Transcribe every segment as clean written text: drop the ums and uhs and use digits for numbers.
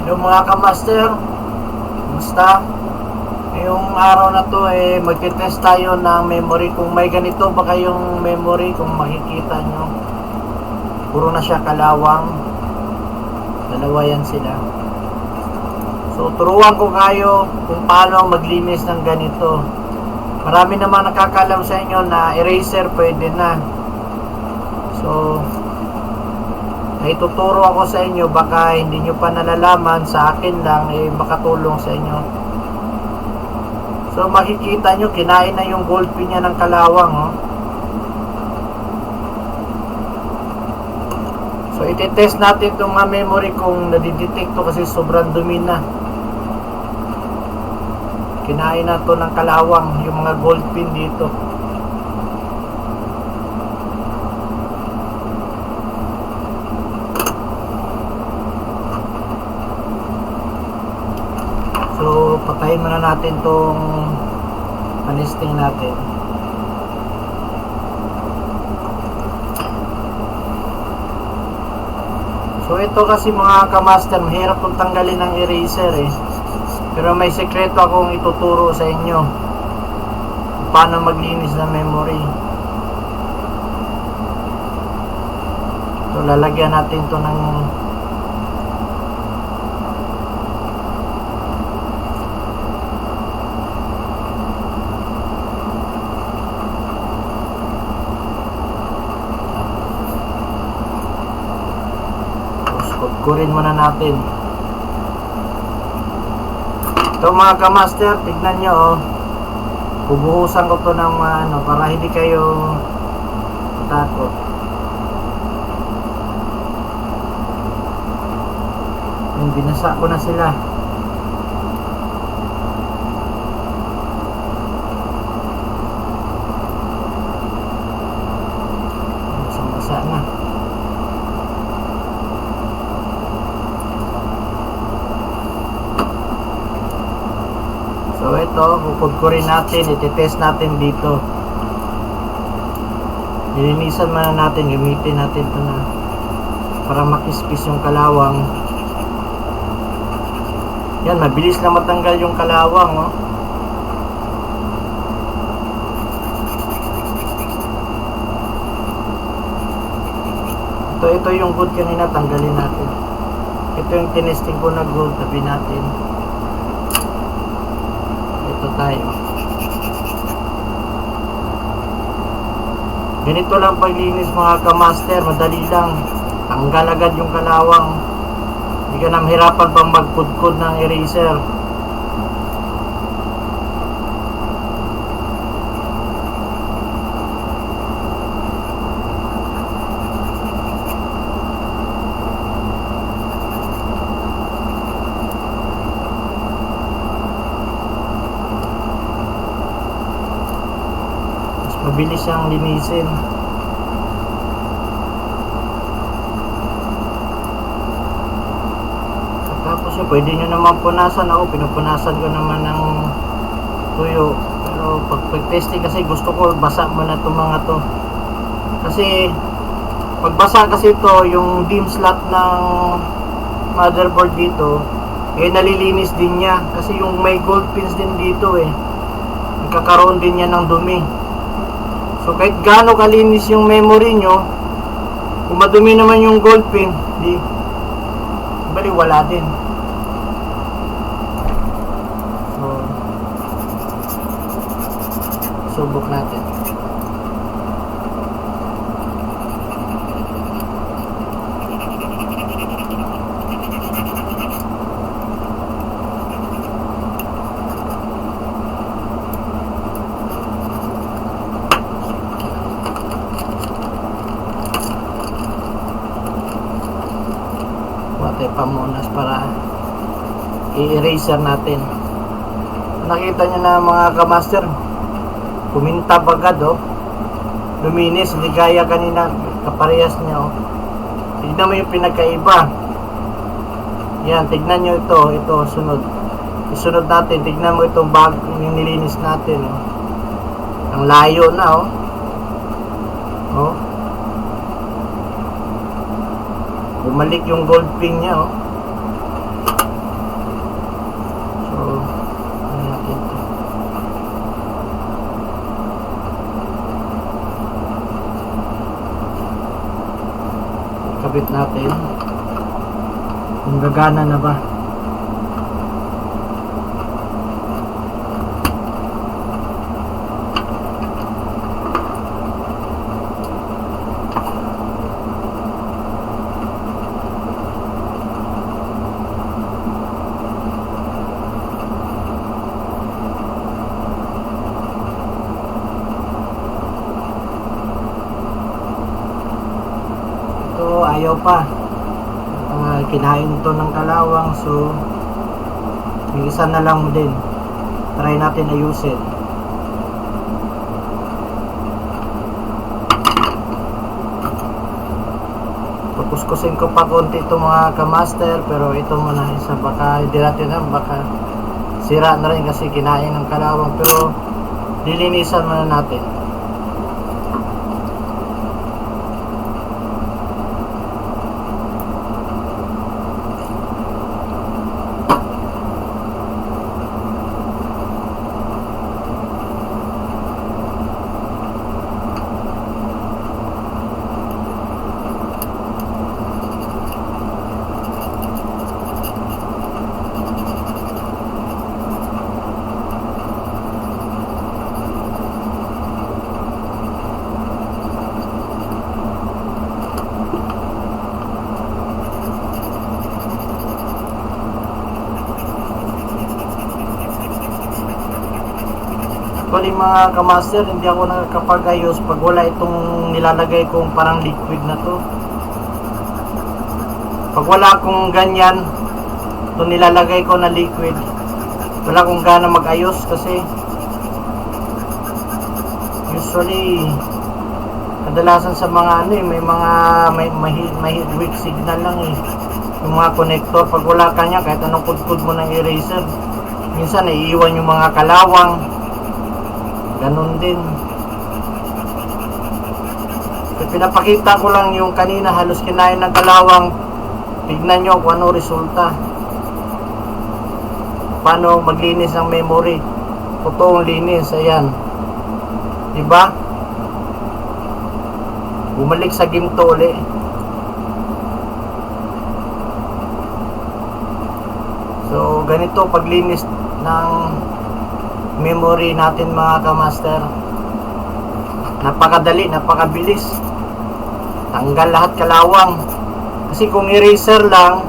Yung mga kamaster, kumusta? Ngayong araw na to magte-test tayo ng memory. Kung may ganito ba kayong memory, kung makikita nyo, puro na siya kalawang. Dalawa yan sila. So turuan ko kayo kung paano maglinis ng ganito. Marami namang nakakalam sa inyo na eraser pwede na. So ituturo ako sa inyo, baka hindi nyo pa nalalaman, sa akin lang makatulong sa inyo. So makikita nyo, kinain na yung gold pin niya ng kalawang, oh. So iti-test natin itong mga memory kung nadidetect to, kasi sobrang dumi na. Kinain na to ng kalawang yung mga gold pin dito. So patayin muna natin tong panesting natin. So ito kasi mga kamaster, mahirap itong tanggalin ng eraser pero may sekreto akong ituturo sa inyo paano maglinis ng memory. So lalagyan natin to ng kurin muna natin. Ito mga kamaster, tignan nyo, oh. Bubuhusan ko to ng para hindi kayo matakot. Yung binasa ko na sila. Basang-basa na. So ito, kukudkurin natin, iti-test natin dito. Nilinisan muna natin, gamitin natin ito na para makispis yung kalawang. Yan, mabilis lang matanggal yung kalawang, oh. Ito yung gold kanina, tanggalin natin. Ito yung tinesting ko na gold, tabi natin. Ito tayo. Ganito lang paglinis mga kamaster, madali lang. Tanggal agad yung kalawang. Hindi ka na mahirapan pang magkudkod ng eraser. Mabilis siyang linisin. Tapos pwede nyo naman punasan. Ako pinupunasan ko naman ng tuyo. Pero pag testing kasi gusto ko basa mo na itong mga to. Kasi pag basa kasi ito, yung DIMM slot ng motherboard dito, nalilinis din niya. Kasi yung may gold pins din dito nagkakaroon din niya ng dumi. So kahit gaano kalinis yung memory nyo, kung madumi naman yung gold pin, bali wala din. So subok natin. Tayo pamunas para i-eraser natin. Nakita nyo na mga kamaster, kuminta bagad, oh. Luminis, hindi gaya kanina kaparehas niya, oh. Tignan mo yung pinagkaiba. Yan, tignan nyo ito sunod. Isunod natin, tignan mo itong bag yung nilinis natin, oh. Ang layo na, oh. Oh. Bumalik yung gold pin niya, oh. ikabit natin kung gagana na ba. Ayaw pa. Kinain to ng kalawang, so yung isa na lang din, try natin ayusin. Pukuskusin ko pa konti itong mga kamaster, pero ito muna isa, baka hindi natin baka sira na rin kasi kinain ng kalawang, pero lilinisan muna natin. Actually mga kamaster, hindi ako nakakapag-ayos pag wala itong nilalagay kong parang liquid na to. Pag wala akong ganyan, itong nilalagay ko na liquid, wala akong gana mag-ayos kasi usually kadalasan sa mga may mga may weak signal lang yung mga connector. Pag wala kanya, kahit anong kudkud mo ng eraser, minsan naiiwan yung mga kalawang. Ganun din. Pinapakita ko lang yung kanina halos kinain ng kalawang. Tignan nyo kung ano resulta. Paano maglinis ng memory. Totoong linis. Ayan. Diba? Bumalik sa ginto ulit. So ganito paglinis ng memory natin mga kamaster. Napakadali, napakabilis. Tanggal lahat kalawang. Kasi kung eraser lang,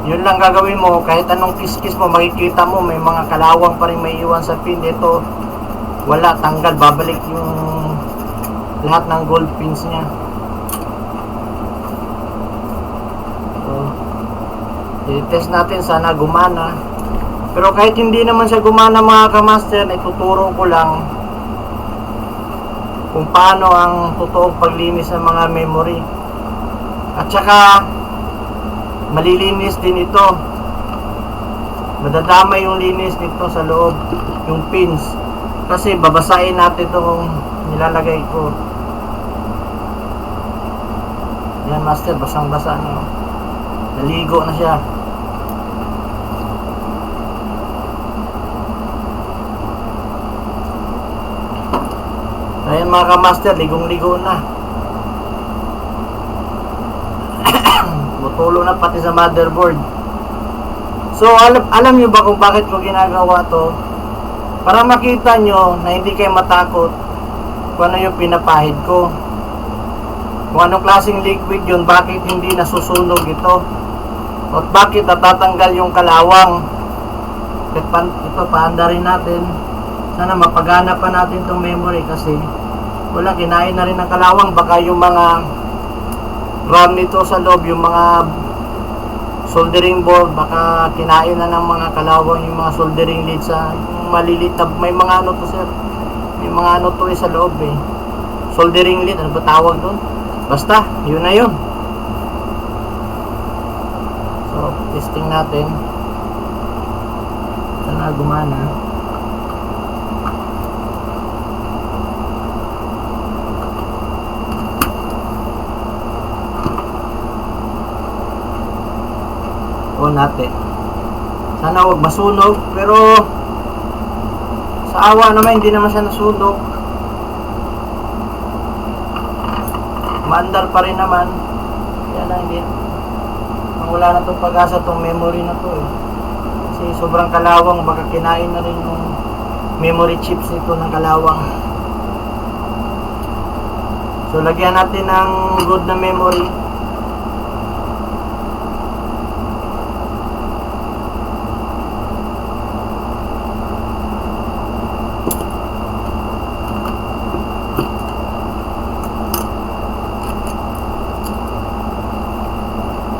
yun lang gagawin mo, kahit anong kiskis mo, makikita mo may mga kalawang pa rin may iwan sa pin. Ito wala, tanggal, babalik yung lahat ng gold pins nya. So i-test natin, sana gumana. Pero kahit hindi naman siya gumana mga kamaster, ituturo ko lang kung paano ang totoong paglinis ng mga memory. At saka malilinis din ito. Madadamay yung linis nito sa loob, yung pins. Kasi babasahin natin itong nilalagay ko. Yan master, basang-basa na. Naligo na siya. Ayan mga kamaster, ligong-ligo na. Butulo na pati sa motherboard. So alam nyo ba kung bakit ko ginagawa to? Para makita nyo na hindi kayo matakot kung ano yung pinapahid ko. Kung anong klaseng liquid yun, bakit hindi nasusunog ito. At bakit natatanggal yung kalawang. Ito, paanda rin natin. Sana mapagana pa natin itong memory kasi wala, kinain na rin ng kalawang. Baka yung mga RAM nito sa loob, yung mga soldering board, baka kinain na ng mga kalawang yung mga soldering lead sa malilit na, may mga ano to sir, may mga ano to sa loob soldering lead, ano ba tawag doon? Basta, yun na yun. So, testing natin. Sana gumana. On natin. Sana huwag masunog, pero sa awa naman hindi naman siya nasunog. Maandar pa rin naman. wala na itong pag-asa itong memory na to eh. Kasi sobrang kalawang, baka kinain na rin yung memory chips nito ng kalawang. So lagyan natin ng good na memory.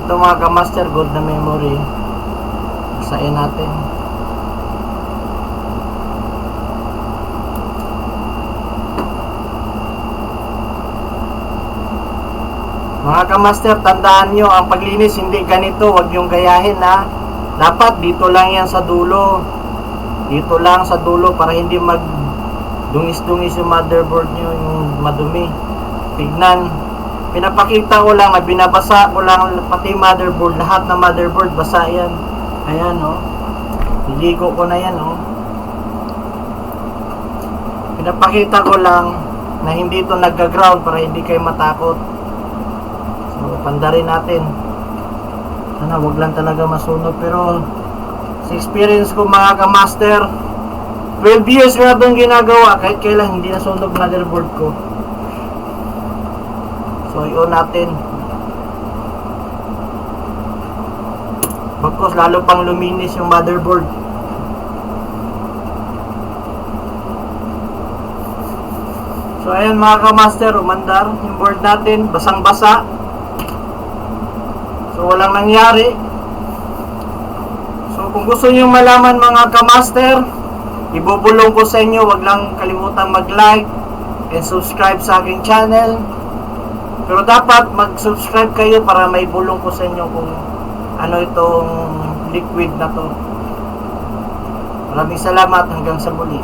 Ito mga kamaster, good na memory. Isain natin. Mga kamaster, tandaan nyo, ang paglinis hindi ganito, huwag yung gayahin ha. Dapat dito lang yan sa dulo. Dito lang sa dulo para hindi mag dungis-dungis yung motherboard nyo, yung madumi. Tignan. Pinapakita ko lang, binabasa ko lang pati motherboard, lahat ng motherboard basa yan. Ayan oh. Niligo ko na yan oh. Pinapakita ko lang na hindi ito nagga-ground para hindi kayo matakot. So pandarin natin. Sana wag lang talaga masunog, pero sa experience ko mga kamaster, 12 years na itong ginagawa, kahit kailan hindi nasunog motherboard ko. So, i-on natin. Bagkos, lalo pang luminis yung motherboard. So, ayan mga kamaster, umandar yung board natin, basang-basa. So, walang nangyari. So, kung gusto nyo malaman mga kamaster, ibubulong ko sa inyo, wag lang kalimutang mag-like and subscribe sa aking channel. Pero dapat mag-subscribe kayo para may bulong ko sa inyo kung ano itong liquid na to. Maraming salamat, hanggang sa muli.